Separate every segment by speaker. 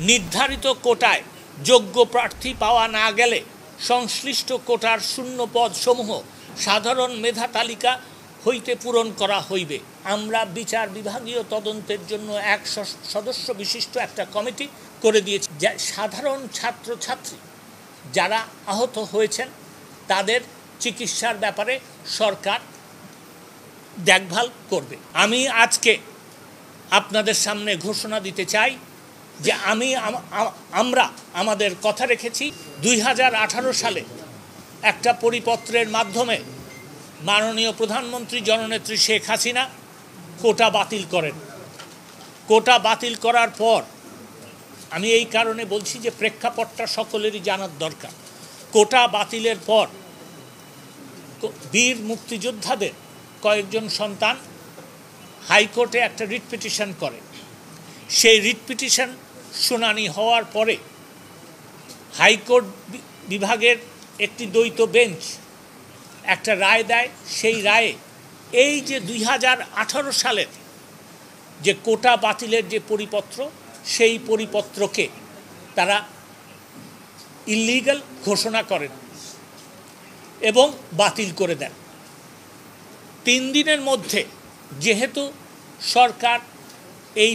Speaker 1: নির্ধারিত কোটায় যোগ্য প্রার্থী পাওয়া না গেলে সংশ্লিষ্ট কোটার শূন্য পদসমূহ সাধারণ মেধা তালিকা হইতে পূরণ করা হইবে। আমরা বিচার বিভাগীয় তদন্তের জন্য এক সদস্য বিশিষ্ট একটা কমিটি করে দিয়েছি। সাধারণ ছাত্রছাত্রী যারা আহত হয়েছেন তাদের চিকিৎসার ব্যাপারে সরকার দেখভাল করবে। আমি আজকে আপনাদের সামনে ঘোষণা দিতে চাই যে আমরা আমাদের কথা রেখেছি। 2018 সালে একটা পরিপত্রের মাধ্যমে মাননীয় প্রধানমন্ত্রী জননেত্রী শেখ হাসিনা কোটা বাতিল করেন। কোটা বাতিল করার পর আমি এই কারণে বলছি যে প্রেক্ষাপটটা সকলেরই জানার দরকার। কোটা বাতিলের পর বীর মুক্তিযোদ্ধাদের কয়েকজন সন্তান হাইকোর্টে একটা রিট পিটিশন করে। সেই রিট পিটিশন শুনানি হওয়ার পরে হাইকোর্ট বিভাগের একটি দ্বৈত বেঞ্চ একটা রায় দেয়। সেই রায়ে এই যে 2018 সালের যে কোটা বাতিলের যে পরিপত্র, সেই পরিপত্রকে তারা ইলিগাল ঘোষণা করেন এবং বাতিল করে দেন। 3 দিনের মধ্যে যেহেতু সরকার এই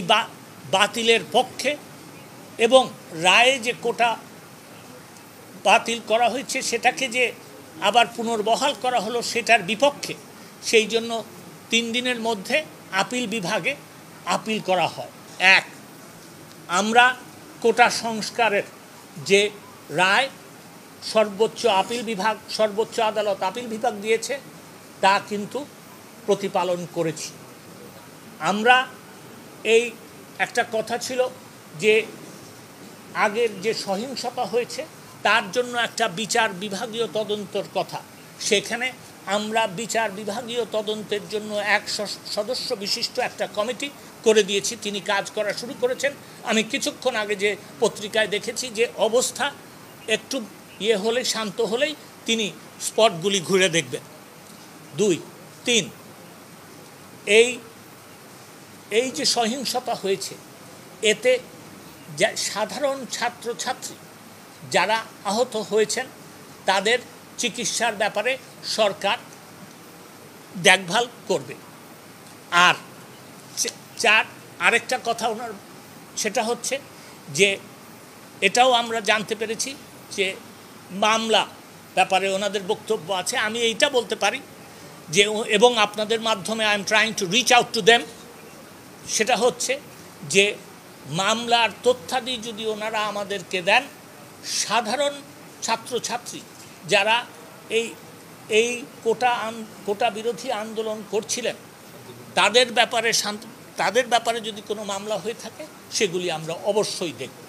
Speaker 1: বাতিলের পক্ষে এবং রায়ে যে কোটা বাতিল করা হয়েছে সেটাকে যে আবার পুনর্বহাল করা হলো সেটার বিপক্ষে, সেই জন্য 3 দিনের মধ্যে আপিল বিভাগে আপিল করা হয়। আমরা কোটা সংস্কারের যে রায় সর্বোচ্চ আদালত আপিল বিভাগ দিয়েছে তা কিন্তু প্রতিপালন করেছি। আমরা এই একটা কথা ছিল যে আগের যে সহিংসতা হয়েছে তার জন্য একটা বিচার বিভাগীয় তদন্তের কথা, সেখানে আমরা বিচার বিভাগীয় তদন্তের জন্য এক সদস্য বিশিষ্ট একটা কমিটি করে দিয়েছি। তিনি কাজ করা শুরু করেছেন। আমি কিছুক্ষণ আগে যে পত্রিকায় দেখেছি যে অবস্থা একটু হলে শান্ত হলেই তিনি স্পটগুলি ঘুরে দেখবেন। 2, 3 এই যে সহিংসতা হয়েছে এতে সাধারণ ছাত্রছাত্রী যারা আহত হয়েছেন তাদের চিকিৎসার ব্যাপারে সরকার দেখভাল করবে। আর 4 আরেকটা কথা ওনার, সেটা হচ্ছে যে এটাও আমরা জানতে পেরেছি যে মামলা ব্যাপারে ওনাদের বক্তব্য আছে। আমি এইটা বলতে পারি যে এবং আপনাদের মাধ্যমে I am trying to reach out to them, সেটা হচ্ছে যে মামলার তথ্যাদি যদি ওনারা আমাদেরকে দেন, সাধারণ ছাত্রছাত্রী যারা এই কোটা বিরোধী আন্দোলন করছিলেন তাদের ব্যাপারে যদি কোনো মামলা হয়ে থাকে সেগুলি আমরা অবশ্যই দেখব।